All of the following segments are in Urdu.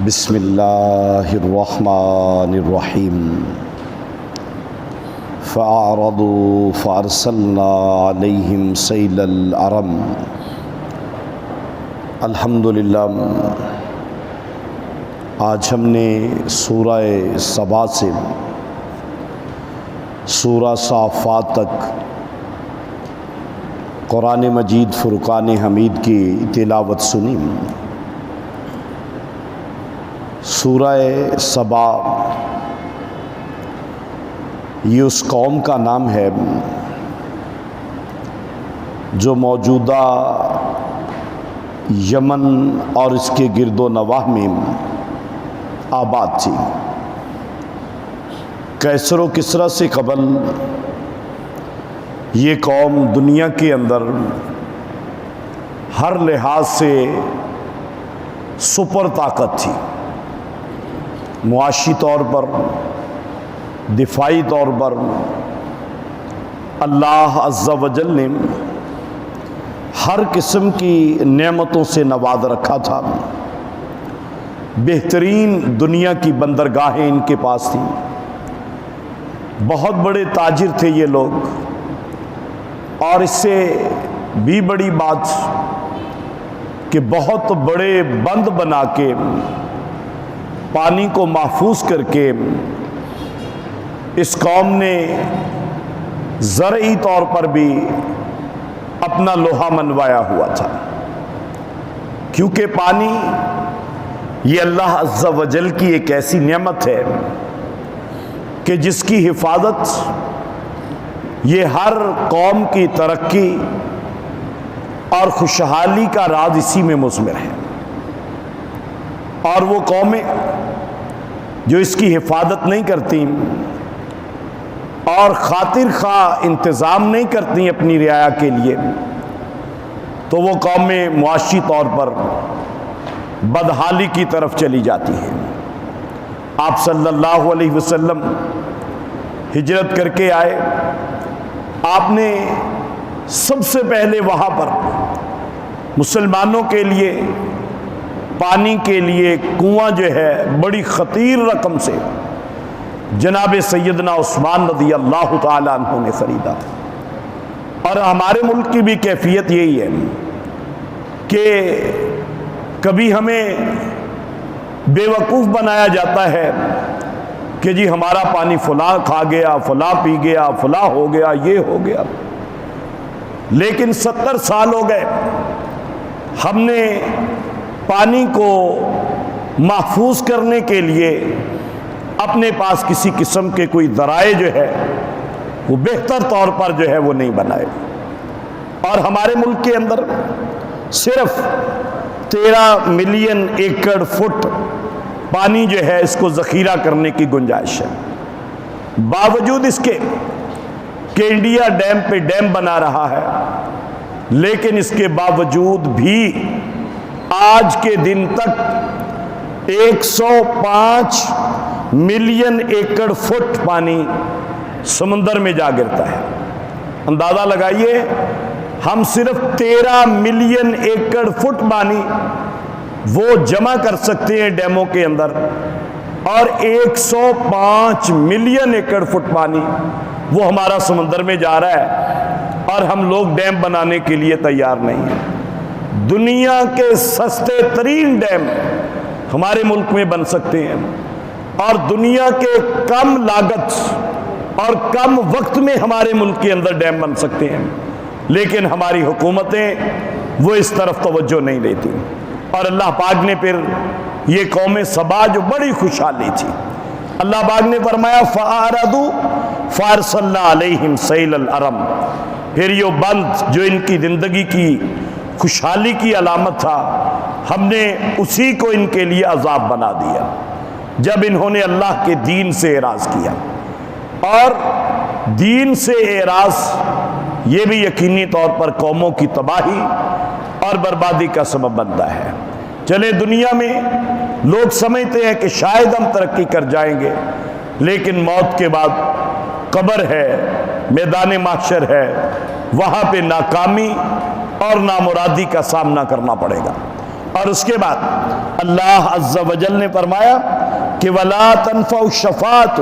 بسم اللہ الرحمن الرحیم فأعرضوا فأرسلنا علیہم سیل العرم۔ الحمدللہ آج ہم نے سورہ سبا سے سورہ صافات تک قرآن مجید فرقان حمید کی تلاوت سنی۔ سورہ سبا یہ اس قوم کا نام ہے جو موجودہ یمن اور اس کے گرد و نواح میں آباد تھی۔ کیسر و کسریٰ سے قبل یہ قوم دنیا کے اندر ہر لحاظ سے سپر طاقت تھی۔ معاشی طور پر، دفاعی طور پر اللہ عز و جل نے ہر قسم کی نعمتوں سے نواز رکھا تھا۔ بہترین دنیا کی بندرگاہیں ان کے پاس تھیں۔ بہت بڑے تاجر تھے یہ لوگ، اور اس سے بھی بڑی بات کہ بہت بڑے بند بنا کے پانی کو محفوظ کر کے اس قوم نے زرعی طور پر بھی اپنا لوہا منوایا ہوا تھا، کیونکہ پانی یہ اللہ عز و جل کی ایک ایسی نعمت ہے کہ جس کی حفاظت یہ ہر قوم کی ترقی اور خوشحالی کا راز اسی میں مضمر ہے۔ اور وہ قومیں جو اس کی حفاظت نہیں کرتی اور خاطر خواہ انتظام نہیں کرتی اپنی رعایا کے لیے، تو وہ قومیں معاشی طور پر بدحالی کی طرف چلی جاتی ہیں۔ آپ صلی اللہ علیہ وسلم ہجرت کر کے آئے، آپ نے سب سے پہلے وہاں پر مسلمانوں کے لیے پانی کے لیے کنواں جو ہے بڑی خطیر رقم سے جناب سیدنا عثمان رضی اللہ تعالی عنہ نے خریدا۔ اور ہمارے ملک کی بھی کیفیت یہی ہے کہ کبھی ہمیں بے وقوف بنایا جاتا ہے کہ جی ہمارا پانی فلاں کھا گیا، فلاں پی گیا، فلاں ہو گیا، یہ ہو گیا۔ لیکن 70 سال ہو گئے ہم نے پانی کو محفوظ کرنے کے لیے اپنے پاس کسی قسم کے کوئی ذرائع جو ہے وہ بہتر طور پر جو ہے وہ نہیں بنائے۔ اور ہمارے ملک کے اندر صرف 13 ملین ایکڑ فٹ پانی جو ہے اس کو ذخیرہ کرنے کی گنجائش ہے۔ باوجود اس کے کہ انڈیا ڈیم پہ ڈیم بنا رہا ہے، لیکن اس کے باوجود بھی آج کے دن تک 105 ملین ایکڑ فٹ پانی سمندر میں جا گرتا ہے۔ اندازہ لگائیے، ہم صرف 13 ملین ایکڑ فٹ پانی وہ جمع کر سکتے ہیں ڈیموں کے اندر، اور 105 ملین ایکڑ فٹ پانی وہ ہمارا سمندر میں جا رہا ہے، اور ہم لوگ ڈیم بنانے کے لیے تیار نہیں ہیں۔ دنیا کے سستے ترین ڈیم ہمارے ملک میں بن سکتے ہیں، اور دنیا کے کم لاگت اور کم وقت میں ہمارے ملک کے اندر ڈیم بن سکتے ہیں، لیکن ہماری حکومتیں وہ اس طرف توجہ نہیں لیتی۔ اور اللہ پاک نے پھر یہ قوم سبا جو بڑی خوشحالی تھی، اللہ پاک نے فرمایا فَأَعْرَضُوا فَأَرْسَلْنَا عَلَيْهِمْ سَيْلَ الْعَرَمِ۔ پھر یہ بند جو ان کی زندگی کی خوشحالی کی علامت تھا، ہم نے اسی کو ان کے لیے عذاب بنا دیا جب انہوں نے اللہ کے دین سے اعراض کیا۔ اور دین سے اعراض یہ بھی یقینی طور پر قوموں کی تباہی اور بربادی کا سبب بنتا ہے۔ چلے دنیا میں لوگ سمجھتے ہیں کہ شاید ہم ترقی کر جائیں گے، لیکن موت کے بعد قبر ہے، میدان محشر ہے، وہاں پہ ناکامی اور نامرادی کا سامنا کرنا پڑے گا۔ اور اس کے بعد اللہ عز و جل نے فرمایا کہ وَلَا تَنْفَعُ الشَّفَاعَةُ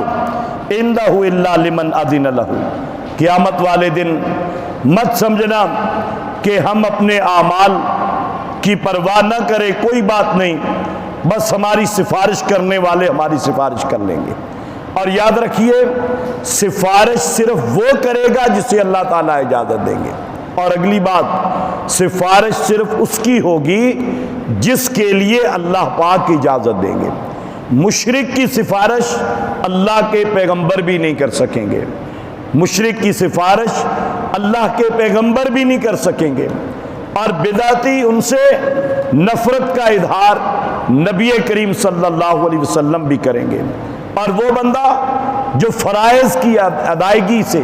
عِنْدَهُ إِلَّا لِمَنْ أَذِنَ لَهُ، قیامت والے دن مت سمجھنا کہ ہم اپنے اعمال کی پرواہ نہ کریں، کوئی بات نہیں، بس ہماری سفارش کرنے والے ہماری سفارش کر لیں گے۔ اور یاد رکھیے سفارش صرف وہ کرے گا جسے اللہ تعالیٰ اجازت دیں گے، اور اگلی بات سفارش صرف اس کی ہوگی جس کے لیے اللہ پاک اجازت دیں گے۔ مشرک کی سفارش اللہ کے پیغمبر بھی نہیں کر سکیں گے، مشرک کی سفارش اللہ کے پیغمبر بھی نہیں کر سکیں گے، اور بدعتی ان سے نفرت کا اظہار نبی کریم صلی اللہ علیہ وسلم بھی کریں گے۔ اور وہ بندہ جو فرائض کی ادائیگی سے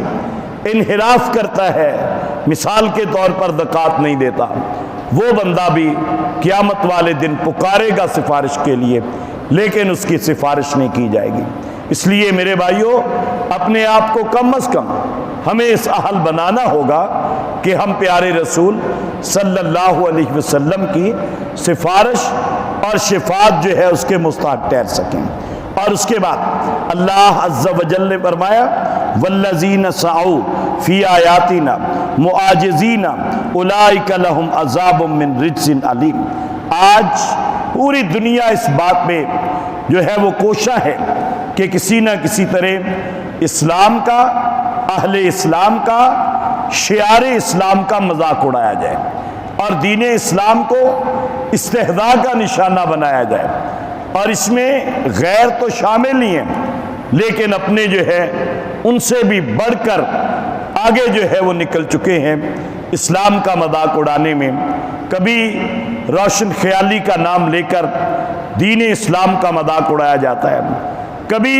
انحراف کرتا ہے، مثال کے طور پر زکوٰۃ نہیں دیتا، وہ بندہ بھی قیامت والے دن پکارے گا سفارش کے لیے، لیکن اس کی سفارش نہیں کی جائے گی۔ اس لیے میرے بھائیوں، اپنے آپ کو کم از کم ہمیں اس اہل بنانا ہوگا کہ ہم پیارے رسول صلی اللہ علیہ وسلم کی سفارش اور شفاعت جو ہے اس کے مستحق ٹھہر سکیں۔ اور اس کے بعد اللہ عز و جل نے فرمایا والذین سعوا فی آیاتنا معاجزین اولئک لہم عذاب من رجز علیم۔ آج پوری دنیا اس بات میں جو ہے وہ کوشاں ہے کہ کسی نہ کسی طرح اسلام کا، اہل اسلام کا، شعار اسلام کا مذاق اڑایا جائے اور دین اسلام کو استہزاء کا نشانہ بنایا جائے، اور اس میں غیر تو شامل نہیں ہیں لیکن اپنے جو ہے ان سے بھی بڑھ کر آگے جو ہے وہ نکل چکے ہیں اسلام کا مذاق اڑانے میں۔ کبھی روشن خیالی کا نام لے کر دین اسلام کا مذاق اڑایا جاتا ہے، کبھی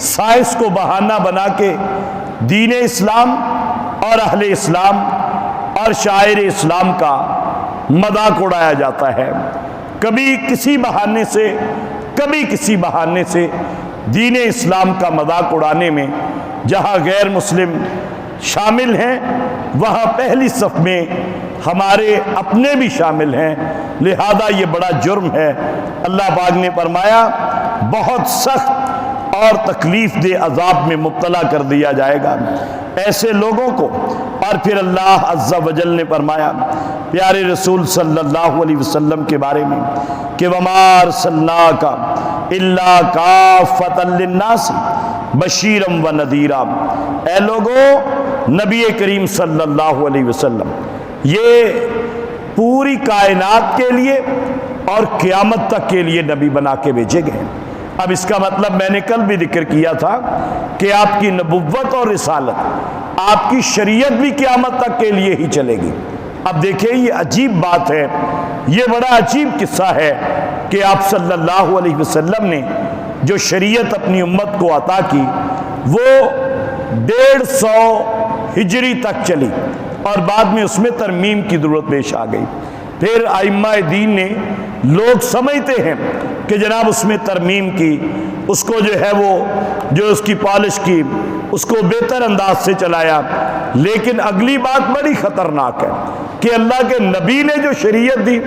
سائنس کو بہانہ بنا کے دین اسلام اور اہل اسلام اور شاعر اسلام کا مذاق اڑایا جاتا ہے، کبھی کسی بہانے سے دین اسلام کا مذاق اڑانے میں جہاں غیر مسلم شامل ہیں وہاں پہلی صف میں ہمارے اپنے بھی شامل ہیں، لہذا یہ بڑا جرم ہے۔ اللہ پاک نے فرمایا بہت سخت اور تکلیف دہ عذاب میں مبتلا کر دیا جائے گا ایسے لوگوں کو۔ اور پھر اللہ عز و جل نے فرمایا پیارے رسول صلی اللہ علیہ وسلم کے بارے میں کہ وَمَا أَرْسَلْنَاكَ إِلَّا كَافَّةً لِلنَّاسِ بَشِيرًا وَنَذِيرًا۔ اے لوگو، نبی کریم صلی اللہ علیہ وسلم یہ پوری کائنات کے لیے اور قیامت تک کے لیے نبی بنا کے بھیجے گئے۔ اب اس کا مطلب میں نے کل بھی ذکر کیا تھا کہ آپ کی نبوت اور رسالت، آپ کی شریعت بھی قیامت تک کے لیے ہی چلے گی۔ اب دیکھیں یہ عجیب بات ہے، یہ بڑا عجیب قصہ ہے کہ آپ صلی اللہ علیہ وسلم نے جو شریعت اپنی امت کو عطا کی وہ 150 ہجری تک چلی اور بعد میں اس میں ترمیم کی ضرورت پیش آ گئی۔ پھر ائمہ دین نے لوگ سمجھتے ہیں کہ جناب اس میں ترمیم کی، اس کو جو ہے وہ جو اس کی پالش کی، اس کو بہتر انداز سے چلایا، لیکن اگلی بات بڑی خطرناک ہے کہ اللہ کے نبی نے جو شریعت دی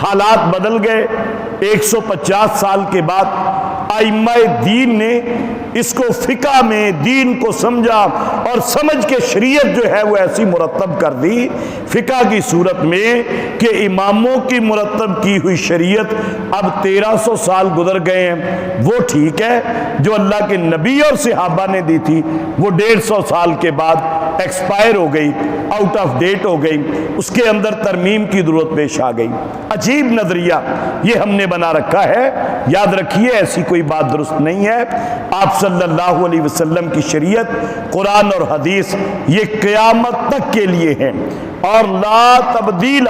حالات بدل گئے۔ 150 سال کے بعد ائمہ دین نے اس کو فقہ میں دین کو سمجھا اور سمجھ کے شریعت جو ہے وہ ایسی مرتب کر دی فقہ کی صورت میں کہ اماموں کی مرتب کی ہوئی شریعت اب 1300 سال گزر گئے ہیں، وہ ٹھیک ہے جو اللہ کے نبی اور صحابہ نے دی تھی وہ 150 سال کے بعد ایکسپائر ہو گئی، آؤٹ آف ڈیٹ ہو گئی، اس کے اندر ترمیم کی ضرورت پیش آ گئی۔ عجیب نظریہ یہ ہم نے بنا رکھا ہے، یاد رکھیے ایسی کوئی بات درست نہیں ہے۔ آپ صلی اللہ علیہ وسلم کی شریعت قرآن اور حدیث یہ قیامت تک کے لیے ہیں، اور لا تبدیل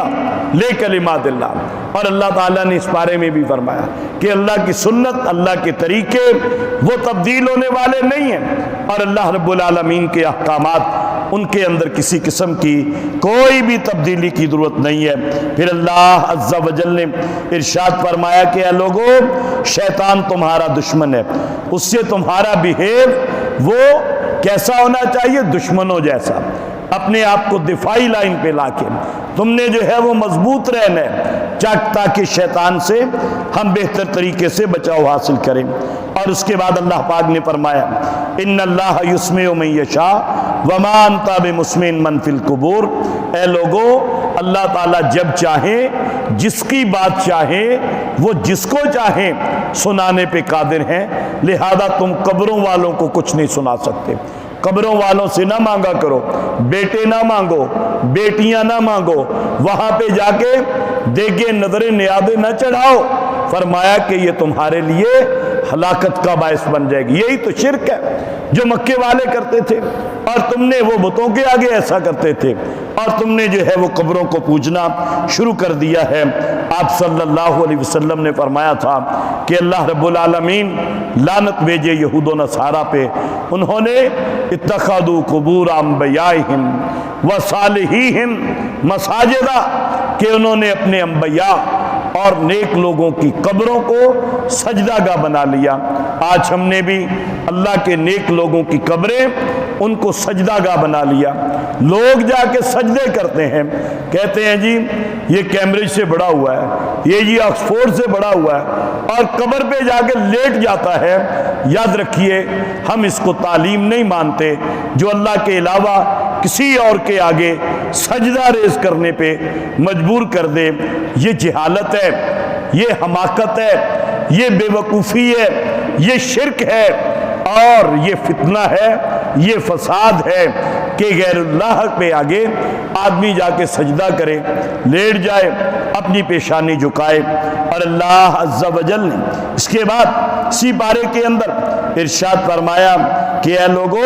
لکلمات اللہ، اور اللہ تعالیٰ نے اس بارے میں بھی فرمایا کہ اللہ کی سنت، اللہ کے طریقے وہ تبدیل ہونے والے نہیں ہیں، اور اللہ رب العالمین کے احکامات ان کے اندر کسی قسم کی کوئی بھی تبدیلی کی ضرورت نہیں ہے۔ پھر اللہ عز و جل نے ارشاد فرمایا کہ اے لوگو، شیطان تمہارا دشمن ہے، اس سے تمہارا بیہیو وہ کیسا ہونا چاہیے؟ دشمنوں جیسا، اپنے آپ کو دفاعی لائن پہ لا کے تم نے جو ہے وہ مضبوط رہنا ہے، تاکہ شیطان سے ہم بہتر طریقے سے بچاؤ حاصل کریں۔ اور اس کے بعد اللہ پاک نے فرمایا ان اللہ یسمع من یشاء وما انت بمسمع من فی القبور، اے لوگو اللہ تعالیٰ جب چاہیں جس کی بات چاہیں وہ جس کو چاہیں سنانے پہ قادر ہیں، لہذا تم قبروں والوں کو کچھ نہیں سنا سکتے۔ قبروں والوں سے نہ مانگا کرو، بیٹے نہ مانگو، بیٹیاں نہ مانگو، وہاں پہ جا کے دیگے نظر نیادے نہ چڑھاؤ، فرمایا کہ یہ تمہارے لیے ہلاکت کا باعث بن جائے گی۔ یہی تو شرک ہے جو مکے والے کرتے تھے، اور تم نے وہ بتوں کے آگے ایسا کرتے تھے، اور تم نے جو ہے وہ قبروں کو پوجنا شروع کر دیا ہے۔ آپ صلی اللہ علیہ وسلم نے فرمایا تھا کہ اللہ رب العالمین لعنت بھیجے یہود و نصارہ پہ، انہوں نے اتخذوا قبور انبیائہم و صالحیہم مساجدہ، کہ انہوں نے اپنے انبیاء اور نیک لوگوں کی قبروں کو سجدہ گاہ بنا لیا۔ آج ہم نے بھی اللہ کے نیک لوگوں کی قبریں ان کو سجدہ گاہ بنا لیا۔ لوگ جا کے سجدے کرتے ہیں، کہتے ہیں جی یہ کیمبرج سے بڑا ہوا ہے، یہ جی آکسفورڈ سے بڑا ہوا ہے، اور قبر پہ جا کے لیٹ جاتا ہے۔ یاد رکھیے ہم اس کو تعلیم نہیں مانتے جو اللہ کے علاوہ کسی اور کے آگے سجدہ ریز کرنے پہ مجبور کر دے۔ یہ جہالت ہے، یہ حماقت ہے، یہ بے وقوفی ہے، یہ شرک ہے، اور یہ فتنہ ہے، یہ فساد ہے کہ غیر اللہ پہ آگے آدمی جا کے سجدہ کرے، لیٹ جائے، اپنی پیشانی جھکائے۔ اور اللہ عز و جل نے اس کے بعد اسی پارے کے اندر ارشاد فرمایا کہ اے لوگو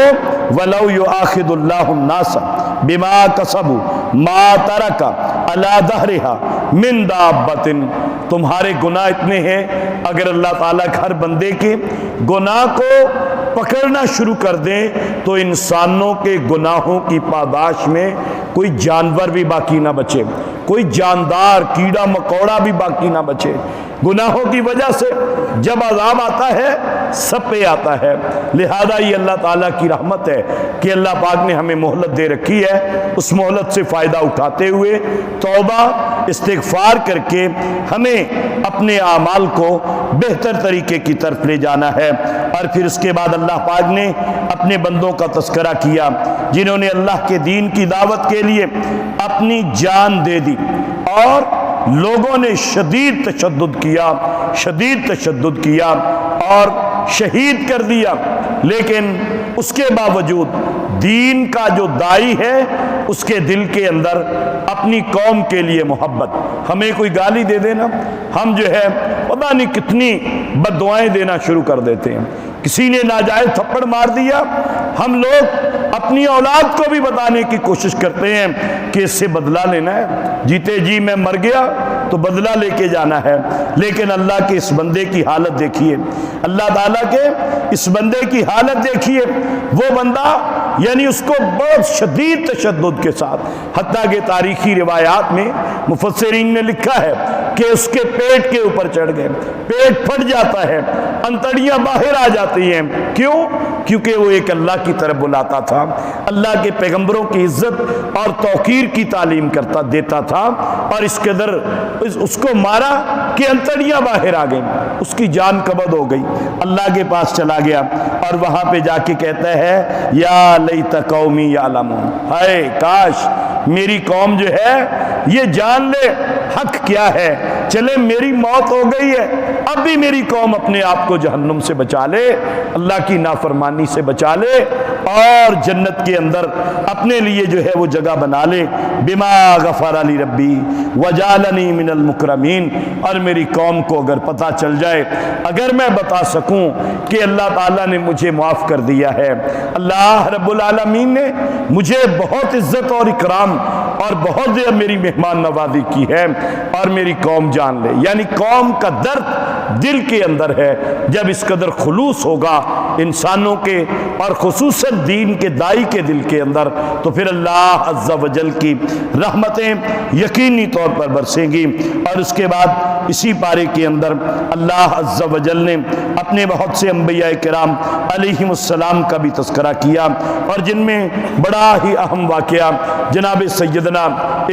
وَلَوْ يُؤَاخِذُ اللَّهُ النَّاسَ بِمَا كَسَبُوا مَا تَرَكَ عَلَى ظَهْرِهَا مِن دَابَّةٍ، تمہارے گناہ اتنے ہیں اگر اللہ تعالیٰ ہر بندے کے گناہ کو پکڑنا شروع کر دیں تو انسانوں کے گناہوں کی پاداش میں کوئی جانور بھی باقی نہ بچے، کوئی جاندار کیڑا مکوڑا بھی باقی نہ بچے۔ گناہوں کی وجہ سے جب عذاب آتا ہے سب پہ آتا ہے، لہذا یہ اللہ تعالیٰ کی رحمت ہے کہ اللہ پاک نے ہمیں مہلت دے رکھی ہے، اس مہلت سے فائدہ اٹھاتے ہوئے توبہ استغفار کر کے ہمیں اپنے اعمال کو بہتر طریقے کی طرف لے جانا ہے۔ اور پھر اس کے بعد اللہ پاک نے اپنے بندوں کا تذکرہ کیا جنہوں نے اللہ کے دین کی دعوت کے لیے اپنی جان دے دی، اور لوگوں نے شدید تشدد کیا اور شہید کر دیا، لیکن اس کے باوجود دین کا جو داعی ہے اس کے دل کے اندر اپنی قوم کے لیے محبت۔ ہمیں کوئی گالی دے دینا، ہم جو ہے پتہ نہیں کتنی بد دعائیں دینا شروع کر دیتے ہیں۔ کسی نے ناجائز تھپڑ مار دیا، ہم لوگ اپنی اولاد کو بھی بتانے کی کوشش کرتے ہیں کہ اس سے بدلہ لینا ہے، جیتے جی میں مر گیا تو بدلہ لے کے جانا ہے۔ لیکن اللہ کے اس بندے کی حالت دیکھیے، اللہ تعالیٰ کے اس بندے کی حالت دیکھیے، وہ بندہ یعنی اس کو بہت شدید تشدد کے ساتھ، حتیٰ کہ تاریخی روایات میں مفسرین نے لکھا ہے کہ اس کے پیٹ کے اوپر چڑھ گئے، پیٹ پھٹ جاتا ہے، انتڑیاں باہر آ جاتی ہیں۔ کیوں؟ کیونکہ وہ ایک اللہ کی طرف بلاتا تھا، اللہ کے پیغمبروں کی عزت اور توقیر کی تعلیم دیتا تھا، اور اس قدر اس کو مارا کہ انتڑیاں باہر آ گئیں، اس کی جان قبض ہو گئی، اللہ کے پاس چلا گیا، اور وہاں پہ جا کے کہتا ہے یا لیت قومی یعلمون، ہائے کاش میری قوم جو ہے یہ جان لے حق کیا ہے، چلے میری موت ہو گئی ہے، اب بھی میری قوم اپنے آپ کو جہنم سے بچا لے، اللہ کی نافرمانی سے بچا لے، اور جنت کے اندر اپنے لیے جو ہے وہ جگہ بنا لے۔ بما غفر لی ربی وجعلنی من المکرمین، اور میری قوم کو اگر پتہ چل جائے، اگر میں بتا سکوں کہ اللہ تعالیٰ نے مجھے معاف کر دیا ہے، اللہ رب العالمین نے مجھے بہت عزت اور اکرام اور بہت میری مہمان نوازی کی ہے، اور میری قوم جان لے، یعنی قوم کا درد دل کے اندر ہے۔ جب اس قدر خلوص ہوگا انسانوں کے اور خصوصاً دین کے دائی کے دل کے اندر، تو پھر اللہ عز و جل کی رحمتیں یقینی طور پر برسیں گی۔ اور اس کے بعد اسی پارے کے اندر اللہ عز و جل نے اپنے بہت سے انبیاء کرام علیہم السلام کا بھی تذکرہ کیا، اور جن میں بڑا ہی اہم واقعہ جناب سیدنا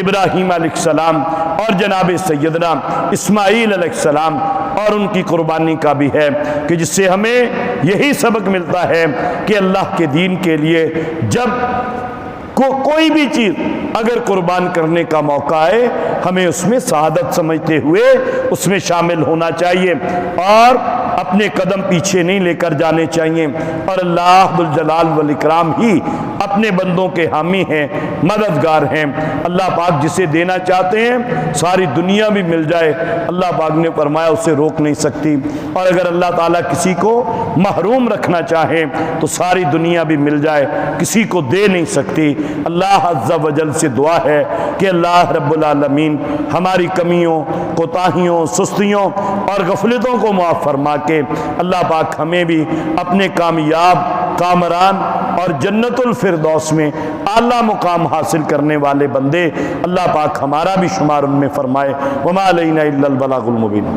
ابراہیم علیہ السلام اور جناب سیدنا اسماعیل علیہ السلام اور ان کی قربانی کا بھی ہے، کہ جس سے ہمیں یہی سبق ملتا ہے کہ اللہ کے دین کے لیے جب کوئی بھی چیز اگر قربان کرنے کا موقع آئے، ہمیں اس میں سعادت سمجھتے ہوئے اس میں شامل ہونا چاہیے اور اپنے قدم پیچھے نہیں لے کر جانے چاہیے۔ اور اللہ ذوالجلال والاکرام ہی اپنے بندوں کے حامی ہیں، مددگار ہیں۔ اللہ پاک جسے دینا چاہتے ہیں ساری دنیا بھی مل جائے، اللہ پاک نے فرمایا اسے روک نہیں سکتی، اور اگر اللہ تعالیٰ کسی کو محروم رکھنا چاہے تو ساری دنیا بھی مل جائے، کسی کو دے نہیں سکتی۔ اللہ عز و جل سے دعا ہے کہ اللہ رب العالمین ہماری کمیوں، کوتاہیوں، سستیوں اور غفلتوں کو معاف فرما کے اللہ پاک ہمیں بھی اپنے کامیاب، کامران اور جنت الفردوس میں اعلیٰ مقام حاصل کرنے والے بندے اللہ پاک ہمارا بھی شمار ان میں فرمائے۔ وما علینا الا البلاغ المبین۔